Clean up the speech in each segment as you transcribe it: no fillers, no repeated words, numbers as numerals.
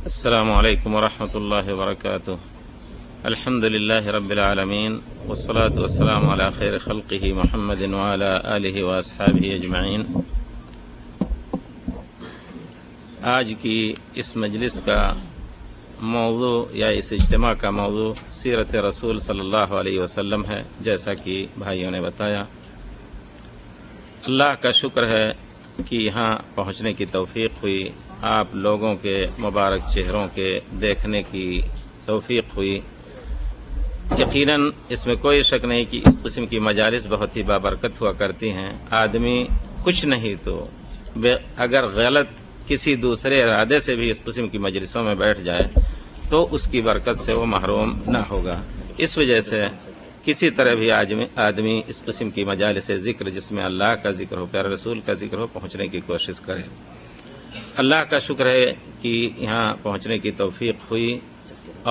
السلام علیکم ورحمۃ اللہ وبرکاتہ۔ الحمد للہ رب العالمین والصلاة والسلام علی خیر خلقہ محمد وعلی آلہ واصحابہ اجمعین۔ آج کی اس مجلس کا موضوع یا اس اجتماع کا موضوع سیرت رسول صلی اللہ علیہ وسلم ہے، جیسا کہ بھائیوں نے بتایا۔ اللہ کا شکر ہے کہ یہاں پہنچنے کی توفیق ہوئی، آپ لوگوں کے مبارک چہروں کے دیکھنے کی توفیق ہوئی۔ یقیناً اس میں کوئی شک نہیں کہ اس قسم کی مجالس بہت ہی بابرکت ہوا کرتی ہیں۔ آدمی کچھ نہیں تو اگر غلط کسی دوسرے ارادے سے بھی اس قسم کی مجلسوں میں بیٹھ جائے تو اس کی برکت سے وہ محروم نہ ہوگا۔ اس وجہ سے کسی طرح بھی آدمی اس قسم کی مجالس ذکر جس میں اللہ کا ذکر ہو، پیارے رسول کا ذکر ہو، پہنچنے کی کوشش کرے۔ اللہ کا شکر ہے کہ یہاں پہنچنے کی توفیق ہوئی،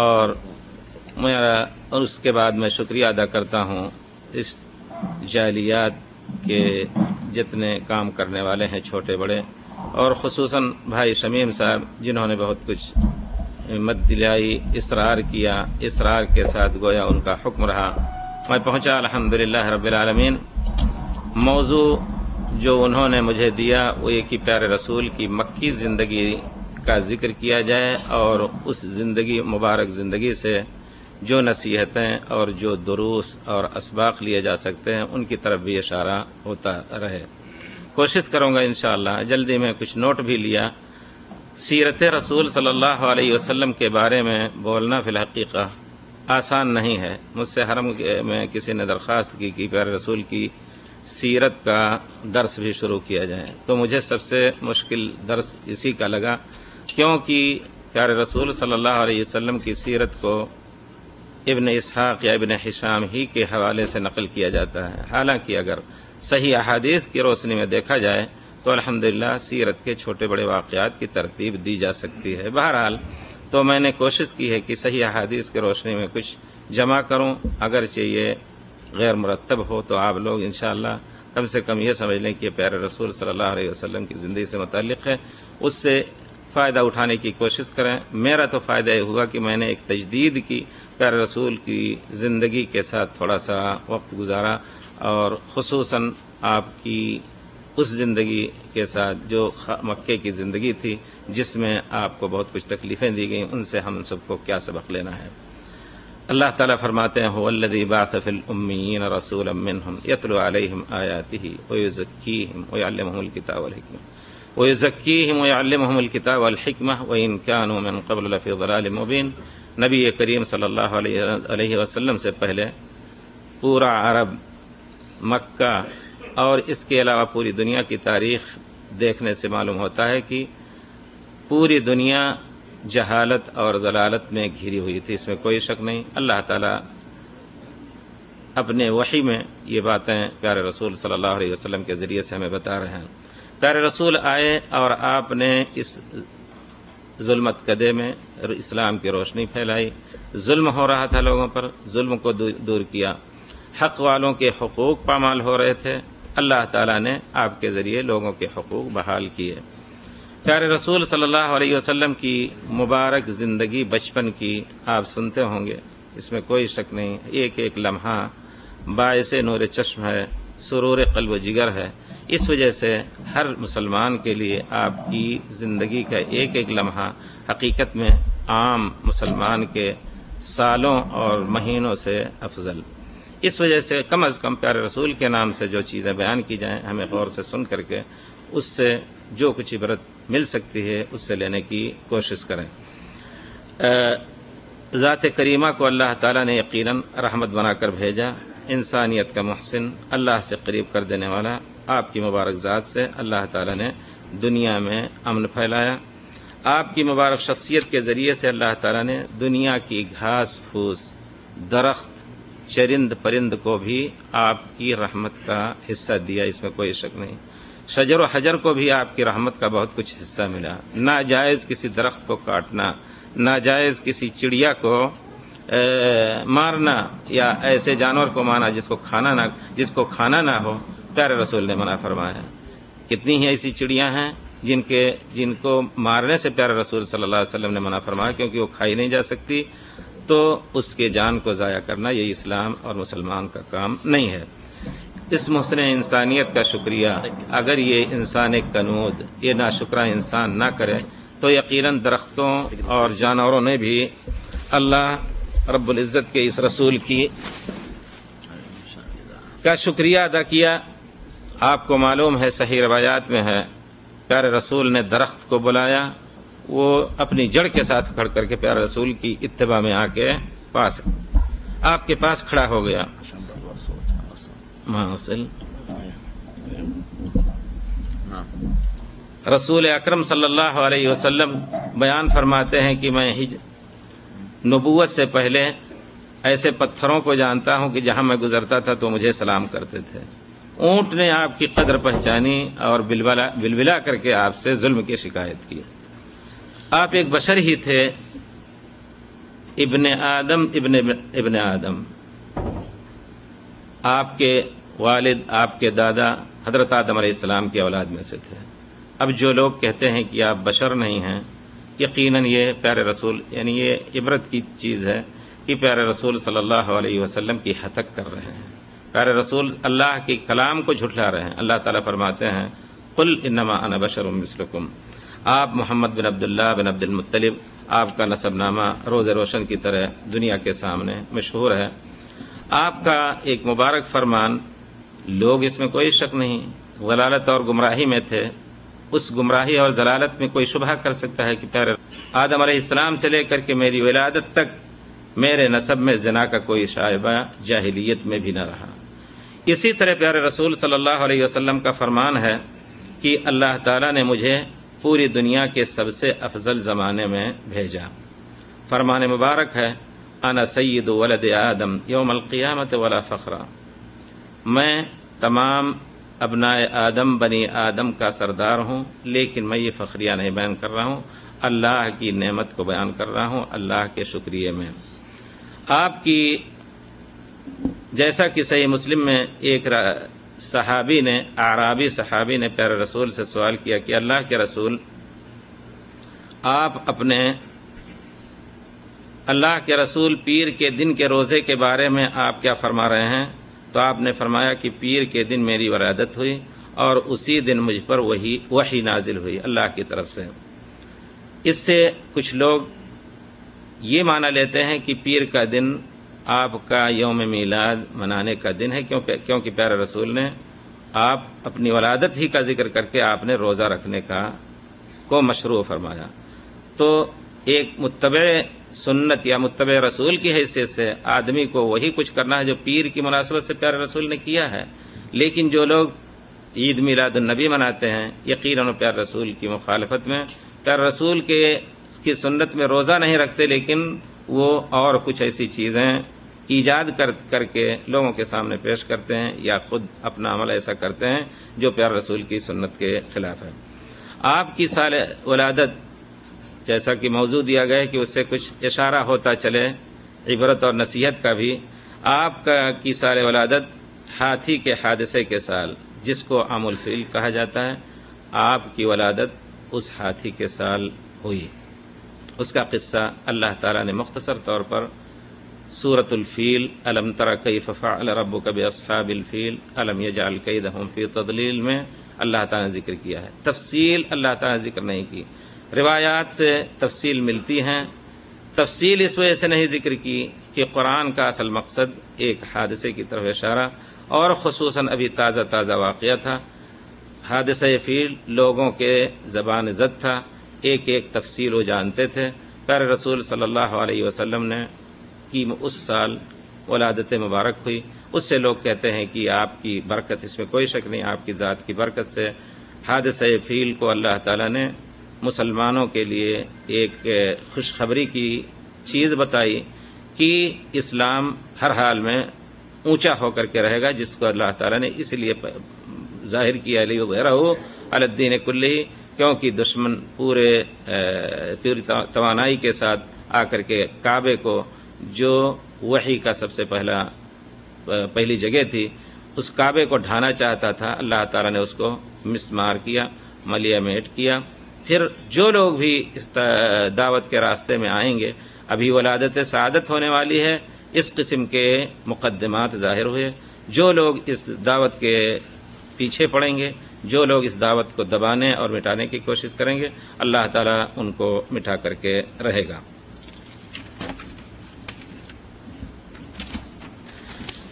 اور اس کے بعد میں شکریہ ادا کرتا ہوں اس جالیات کے جتنے کام کرنے والے ہیں، چھوٹے بڑے، اور خصوصاً بھائی شمیم صاحب جنہوں نے بہت کچھ ہمت دلائی، اصرار کیا، اصرار کے ساتھ گویا ان کا حکم رہا، میں پہنچا الحمدللہ رب العالمین۔ موضوع جو انہوں نے مجھے دیا وہ یہ کہ پیارے رسول کی مکی زندگی کا ذکر کیا جائے، اور اس زندگی مبارک زندگی سے جو نصیحتیں اور جو دروس اور اسباق لیے جا سکتے ہیں ان کی طرف بھی اشارہ ہوتا رہے۔ کوشش کروں گا انشاءاللہ۔ جلدی میں کچھ نوٹ بھی لیا۔ سیرت رسول صلی اللہ علیہ وسلم کے بارے میں بولنا فی الحقیقہ آسان نہیں ہے۔ مجھ سے حرم میں کسی نے درخواست کی کہ پیارے رسول کی سیرت کا درس بھی شروع کیا جائے، تو مجھے سب سے مشکل درس اسی کا لگا، کیونکہ پیارے رسول صلی اللہ علیہ وسلم کی سیرت کو ابن اسحاق یا ابن ہشام ہی کے حوالے سے نقل کیا جاتا ہے۔ حالانکہ اگر صحیح احادیث کی روشنی میں دیکھا جائے تو الحمدللہ سیرت کے چھوٹے بڑے واقعات کی ترتیب دی جا سکتی ہے۔ بہرحال تو میں نے کوشش کی ہے کہ صحیح احادیث کی روشنی میں کچھ جمع کروں، اگرچہ یہ غیر مرتب ہو تو آپ لوگ انشاءاللہ کم سے کم یہ سمجھ لیں کہ پیارے رسول صلی اللہ علیہ وسلم کی زندگی سے متعلق ہے، اس سے فائدہ اٹھانے کی کوشش کریں۔ میرا تو فائدہ یہ ہوا کہ میں نے ایک تجدید کی، پیارے رسول کی زندگی کے ساتھ تھوڑا سا وقت گزارا، اور خصوصاً آپ کی اس زندگی کے ساتھ جو مکے کی زندگی تھی جس میں آپ کو بہت کچھ تکلیفیں دی گئیں، ان سے ہم سب کو کیا سبق لینا ہے۔ اللہ تعالیٰ فرماتے ہیں هو الذی بعث فی الامیین رسولا منہم یتلو علیہم آیاتہ ویزکیہم ویعلمہم الکتاب والحکمہ وإن كانوا من قبل لفی ضلال مبین۔ نبی کریم صلی اللہ علیہ وسلم سے پہلے پورا عرب، مکہ اور اس کے علاوہ پوری دنیا کی تاریخ دیکھنے سے معلوم ہوتا ہے کہ پوری دنیا جہالت اور ضلالت میں گھری ہوئی تھی، اس میں کوئی شک نہیں۔ اللہ تعالیٰ اپنے وحی میں یہ باتیں پیارے رسول صلی اللہ علیہ وسلم کے ذریعے سے ہمیں بتا رہے ہیں۔ پیارے رسول آئے اور آپ نے اس ظلمت کدے میں اسلام کی روشنی پھیلائی۔ ظلم ہو رہا تھا لوگوں پر، ظلم کو دور کیا، حق والوں کے حقوق پامال ہو رہے تھے، اللہ تعالیٰ نے آپ کے ذریعے لوگوں کے حقوق بحال کیے۔ پیارے رسول صلی اللہ علیہ وسلم کی مبارک زندگی بچپن کی آپ سنتے ہوں گے، اس میں کوئی شک نہیں، ایک ایک لمحہ باعث نور چشم ہے، سرور قلب و جگر ہے۔ اس وجہ سے ہر مسلمان کے لیے آپ کی زندگی کا ایک ایک لمحہ حقیقت میں عام مسلمان کے سالوں اور مہینوں سے افضل۔ اس وجہ سے کم از کم پیارے رسول کے نام سے جو چیزیں بیان کی جائیں ہمیں غور سے سن کر کے اس سے جو کچھ عبرت مل سکتی ہے اس سے لینے کی کوشش کریں۔ ذات کریمہ کو اللہ تعالیٰ نے یقیناً رحمت بنا کر بھیجا، انسانیت کا محسن، اللہ سے قریب کر دینے والا۔ آپ کی مبارک ذات سے اللہ تعالیٰ نے دنیا میں امن پھیلایا۔ آپ کی مبارک شخصیت کے ذریعے سے اللہ تعالیٰ نے دنیا کی گھاس پھوس، درخت، چرند پرند کو بھی آپ کی رحمت کا حصہ دیا، اس میں کوئی شک نہیں۔ شجر و حجر کو بھی آپ کی رحمت کا بہت کچھ حصہ ملا۔ ناجائز کسی درخت کو کاٹنا، ناجائز کسی چڑیا کو مارنا یا ایسے جانور کو مارنا جس کو کھانا نہ ہو، پیارے رسول نے منع فرمایا۔ کتنی ہی ایسی چڑیاں ہیں جن کو مارنے سے پیارے رسول صلی اللہ علیہ وسلم نے منع فرمایا کیونکہ وہ کھائی نہیں جا سکتی، تو اس کے جان کو ضائع کرنا یہ اسلام اور مسلمان کا کام نہیں ہے۔ اس محسن انسانیت کا شکریہ اگر یہ انسان کنود، یہ ناشکرہ انسان نہ کرے تو یقیناً درختوں اور جانوروں نے بھی اللہ رب العزت کے اس رسول کا شکریہ ادا کیا۔ آپ کو معلوم ہے، صحیح روایات میں ہے، پیارے رسول نے درخت کو بلایا، وہ اپنی جڑ کے ساتھ کھڑ کر کے پیارے رسول کی اتباع میں آ کے آپ کے پاس کھڑا ہو گیا۔ رسول اکرم صلی اللہ علیہ وسلم بیان فرماتے ہیں کہ میں نبوت سے پہلے ایسے پتھروں کو جانتا ہوں کہ جہاں میں گزرتا تھا تو مجھے سلام کرتے تھے۔ اونٹ نے آپ کی قدر پہچانی اور بلبلا کر کے آپ سے ظلم کی شکایت کی۔ آپ ایک بشر ہی تھے، ابن آدم۔ آپ کے والد، آپ کے دادا حضرت آدم علیہ السلام کی اولاد میں سے تھے۔ اب جو لوگ کہتے ہیں کہ آپ بشر نہیں ہیں، یقیناً یہ پیارے رسول، یعنی یہ عبرت کی چیز ہے کہ پیارے رسول صلی اللہ علیہ وسلم کی ہتک کر رہے ہیں۔ پیارے رسول اللہ کے کلام کو جھٹلا رہے ہیں۔ اللہ تعالیٰ فرماتے ہیں قل انما انا بشر مثلکم۔ آپ محمد بن عبداللہ بن عبد المطلب، آپ کا نسب نامہ روز روشن کی طرح دنیا کے سامنے مشہور ہے۔ آپ کا ایک مبارک فرمان، لوگ اس میں کوئی شک نہیں ضلالت اور گمراہی میں تھے، اس گمراہی اور ضلالت میں کوئی شبہ کر سکتا ہے کہ پیارے آدم علیہ السلام سے لے کر کے میری ولادت تک میرے نسب میں زنا کا کوئی شائبہ جاہلیت میں بھی نہ رہا۔ اسی طرح پیارے رسول صلی اللہ علیہ وسلم کا فرمان ہے کہ اللہ تعالیٰ نے مجھے پوری دنیا کے سب سے افضل زمانے میں بھیجا۔ فرمان مبارک ہے انا سید ولد آدم یوم القیامت ولا فخرا، میں تمام ابنائے آدم بنی آدم کا سردار ہوں، لیکن میں یہ فخریہ نہیں بیان کر رہا ہوں، اللہ کی نعمت کو بیان کر رہا ہوں، اللہ کے شکریہ میں۔ آپ کی جیسا کہ صحیح مسلم میں ایک صحابی نے، اعرابی صحابی نے پیارے رسول سے سوال کیا کہ اللہ کے رسول، آپ اپنے اللہ کے رسول پیر کے دن کے روزے کے بارے میں آپ کیا فرما رہے ہیں؟ تو آپ نے فرمایا کہ پیر کے دن میری ولادت ہوئی اور اسی دن مجھ پر وحی نازل ہوئی اللہ کی طرف سے۔ اس سے کچھ لوگ یہ معنی لیتے ہیں کہ پیر کا دن آپ کا یوم میلاد منانے کا دن ہے، کیونکہ پیارے رسول نے آپ اپنی ولادت ہی کا ذکر کر کے آپ نے روزہ رکھنے کو مشروع فرمایا۔ تو ایک متبع سنت یا متبع رسول کی حیثیت سے آدمی کو وہی کچھ کرنا ہے جو پیر کی مناسبت سے پیارے رسول نے کیا ہے۔ لیکن جو لوگ عید میلاد النبی مناتے ہیں، یقیناً پیارے رسول کی مخالفت میں، پیارے رسول کی سنت میں روزہ نہیں رکھتے، لیکن وہ اور کچھ ایسی چیزیں ایجاد کر کے لوگوں کے سامنے پیش کرتے ہیں یا خود اپنا عمل ایسا کرتے ہیں جو پیارے رسول کی سنت کے خلاف ہے۔ آپ کی سال ولادت جیسا کہ موضوع دیا گیا ہے کہ اس سے کچھ اشارہ ہوتا چلے عبرت اور نصیحت کا بھی۔ آپ کی سال ولادت ہاتھی کے حادثے کے سال، جس کو عام الفیل کہا جاتا ہے، آپ کی ولادت اس ہاتھی کے سال ہوئی۔ اس کا قصہ اللہ تعالیٰ نے مختصر طور پر سورۃ الفیل الم تر کیف فعل ربک باصحاب الفیل الم یجعل کیدہم فی تضلیل میں اللہ تعالیٰ نے ذکر کیا ہے۔ تفصیل اللہ تعالیٰ نے ذکر نہیں کی، روایات سے تفصیل ملتی ہیں۔ تفصیل اس وجہ سے نہیں ذکر کی کہ قرآن کا اصل مقصد ایک حادثے کی طرف اشارہ، اور خصوصاً ابھی تازہ واقعہ تھا۔ حادثہ فیل لوگوں کے زبان زد تھا، ایک تفصیل وہ جانتے تھے۔ پیارے رسول صلی اللہ علیہ وسلم نے کی اس سال ولادت مبارک ہوئی، اس سے لوگ کہتے ہیں کہ آپ کی برکت، اس میں کوئی شک نہیں، آپ کی ذات کی برکت سے حادثہ فیل کو اللہ تعالیٰ نے مسلمانوں کے لیے ایک خوشخبری کی چیز بتائی کہ اسلام ہر حال میں اونچا ہو کر کے رہے گا، جس کو اللہ تعالیٰ نے اس لیے ظاہر کیا لیظہرہ علی الدین کلہ، کیونکہ دشمن پوری توانائی کے ساتھ آ کر کے کعبے کو، جو وحی کا سب سے پہلی جگہ تھی، اس کعبے کو ڈھانا چاہتا تھا، اللہ تعالیٰ نے اس کو مسمار کیا ملیہ میٹ کیا۔ پھر جو لوگ بھی اس دعوت کے راستے میں آئیں گے، ابھی ولادت سعادت ہونے والی ہے، اس قسم کے مقدمات ظاہر ہوئے۔ جو لوگ اس دعوت کے پیچھے پڑیں گے، جو لوگ اس دعوت کو دبانے اور مٹانے کی کوشش کریں گے، اللہ تعالیٰ ان کو مٹا کر کے رہے گا۔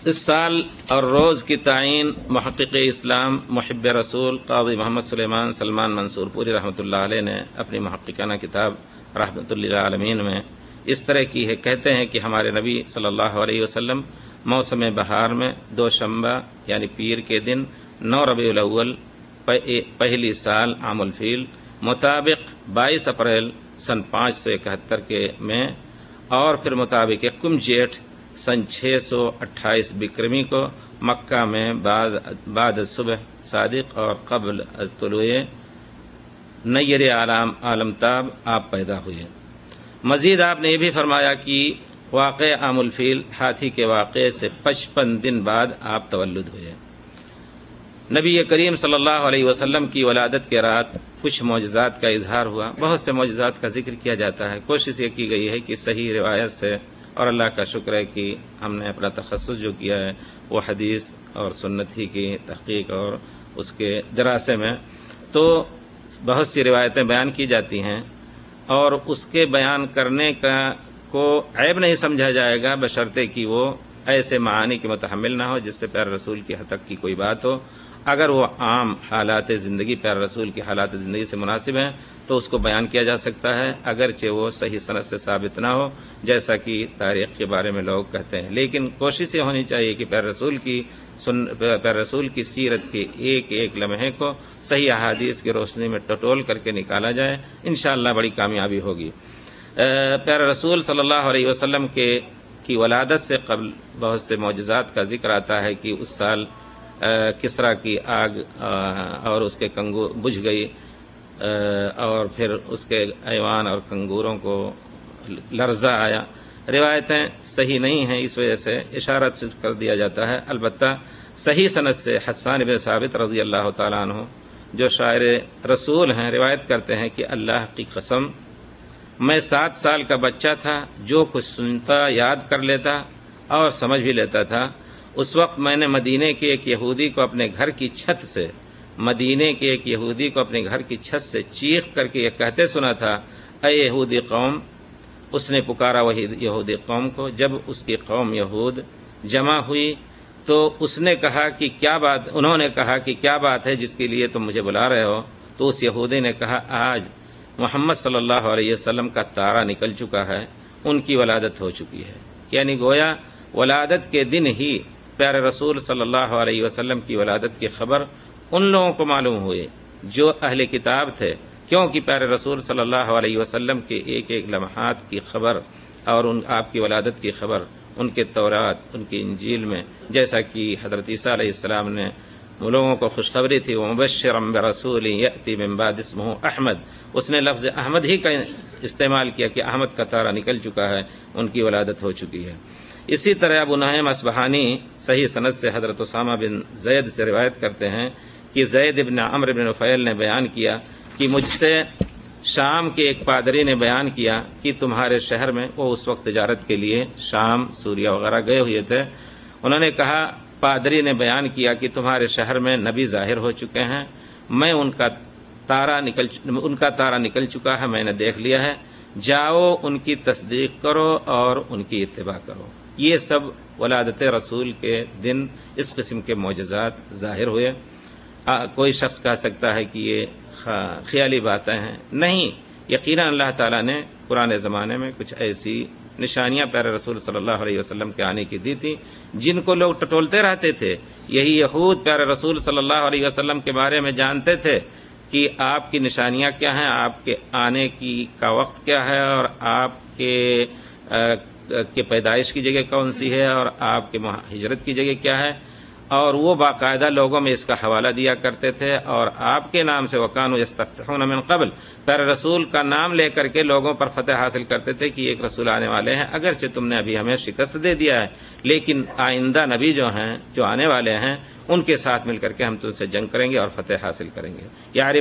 اس سال اور روز کی تعین محقق اسلام محب رسول قاضی محمد سلیمان سلمان منصور پوری رحمۃ اللہ علیہ نے اپنی محققانہ کتاب رحمۃ للعالمین میں اس طرح کی ہے۔ کہتے ہیں کہ ہمارے نبی صلی اللہ علیہ وسلم موسم بہار میں دوشنبہ یعنی پیر کے دن 9 ربیع الاول پہلی سال عام الفیل مطابق 22 اپریل سن 571 کے میں، اور پھر مطابق یکم جیٹھ سن 628 بکرمی کو مکہ میں بعد صبح صادق اور قبل طلوع نیر عالمتاب آپ پیدا ہوئے۔ مزید آپ نے یہ بھی فرمایا کہ واقع عام الفیل ہاتھی کے واقعے سے 55 دن بعد آپ تولد ہوئے۔ نبی کریم صلی اللہ علیہ وسلم کی ولادت کے رات کچھ معجزات کا اظہار ہوا، بہت سے معجزات کا ذکر کیا جاتا ہے۔ کوشش یہ کی گئی ہے کہ صحیح روایت سے، اور اللہ کا شکر ہے کہ ہم نے اپنا تخصص جو کیا ہے وہ حدیث اور سنت ہی کی تحقیق اور اس کے دراسے میں، تو بہت سی روایتیں بیان کی جاتی ہیں، اور اس کے بیان کرنے کو عیب نہیں سمجھا جائے گا بشرطے کہ وہ ایسے معانی کے متحمل نہ ہو جس سے پیارے رسول کی حد تک کی کوئی بات ہو۔ اگر وہ عام حالات زندگی پیارے رسول کی حالات زندگی سے مناسب ہیں تو اس کو بیان کیا جا سکتا ہے، اگرچہ وہ صحیح سند سے ثابت نہ ہو جیسا کہ تاریخ کے بارے میں لوگ کہتے ہیں، لیکن کوشش یہ ہونی چاہیے کہ پیارے رسول کی سیرت کے ایک ایک لمحے کو صحیح احادیث کی روشنی میں ٹٹول کر کے نکالا جائے، انشاءاللہ بڑی کامیابی ہوگی۔ پیارے رسول صلی اللہ علیہ وسلم کی ولادت سے قبل بہت سے معجزات کا ذکر آتا ہے کہ اس سال کسریٰ کی آگ اور اس کے کنگور بجھ گئی، اور پھر اس کے ایوان اور کنگوروں کو لرزہ آیا۔ روایتیں صحیح نہیں ہیں، اس وجہ سے اشارت صرف کر دیا جاتا ہے۔ البتہ صحیح سند سے حسان بن ثابت رضی اللہ تعالیٰ عنہ جو شاعر رسول ہیں روایت کرتے ہیں کہ اللہ کی قسم میں 7 سال کا بچہ تھا، جو کچھ سنتا یاد کر لیتا اور سمجھ بھی لیتا تھا۔ اس وقت میں نے مدینے کے ایک یہودی کو اپنے گھر کی چھت سے چیخ کر کے یہ کہتے سنا تھا، اے یہودی قوم۔ اس نے پکارا وہی یہودی قوم کو۔ جب اس کی قوم یہود جمع ہوئی تو انہوں نے کہا کہ کیا بات ہے جس کے لیے تم مجھے بلا رہے ہو؟ تو اس یہودی نے کہا، آج محمد صلی اللہ علیہ وسلم کا تارا نکل چکا ہے، ان کی ولادت ہو چکی ہے۔ یعنی گویا ولادت کے دن ہی پیارے رسول صلی اللہ علیہ وسلم کی ولادت کی خبر ان لوگوں کو معلوم ہوئی جو اہل کتاب تھے، کیونکہ پیارے رسول صلی اللہ علیہ وسلم کے ایک ایک لمحات کی خبر اور آپ کی ولادت کی خبر ان کے تورات، ان کی انجیل میں، جیسا کہ حضرت عیسیٰ علیہ السلام نے لوگوں کو خوشخبری تھی، وَمُبَشِّرًا بِرَسُولٍ يَأْتِي مِن بَعْدِهِ اسْمُهُ احمد، اس نے لفظ احمد ہی کا استعمال کیا کہ احمد کا تارا نکل چکا ہے، ان کی ولادت ہو چکی ہے۔ اسی طرح ابو نعیم اصبہانی صحیح سند سے حضرت اسامہ بن زید سے روایت کرتے ہیں کہ زید بن عمرو بن نفیل نے بیان کیا کہ مجھ سے شام کے ایک پادری نے بیان کیا کہ تمہارے شہر میں، وہ اس وقت تجارت کے لیے شام سوریا وغیرہ گئے ہوئے تھے، انہوں نے کہا، پادری نے بیان کیا کہ تمہارے شہر میں نبی ظاہر ہو چکے ہیں، میں ان کا تارا نکل چکا ہے، میں نے دیکھ لیا ہے، جاؤ ان کی تصدیق کرو اور ان کی اتباع کرو۔ یہ سب ولادت رسول کے دن اس قسم کے معجزات ظاہر ہوئے۔ کوئی شخص کہہ سکتا ہے کہ یہ خیالی باتیں ہیں، نہیں، یقیناً اللہ تعالیٰ نے پرانے زمانے میں کچھ ایسی نشانیاں پیارے رسول صلی اللہ علیہ وسلم کے آنے کی دی تھی جن کو لوگ ٹٹولتے رہتے تھے۔ یہی یہود پیارے رسول صلی اللہ علیہ وسلم کے بارے میں جانتے تھے کہ آپ کی نشانیاں کیا ہیں، آپ کے آنے کا وقت کیا ہے، اور آپ کے پیدائش کی جگہ کون سی ہے، اور آپ کے ہجرت کی جگہ کیا ہے، اور وہ باقاعدہ لوگوں میں اس کا حوالہ دیا کرتے تھے، اور آپ کے نام سے وَكَانُوا يَسْتَفْتِحُونَ مِن قَبْلِ، پیارے رسول کا نام لے کر کے لوگوں پر فتح حاصل کرتے تھے کہ ایک رسول آنے والے ہیں، اگرچہ تم نے ابھی ہمیں شکست دے دیا ہے، لیکن آئندہ نبی جو آنے والے ہیں ان کے ساتھ مل کر کے ہم تم سے جنگ کریں گے اور فتح حاصل کریں گے۔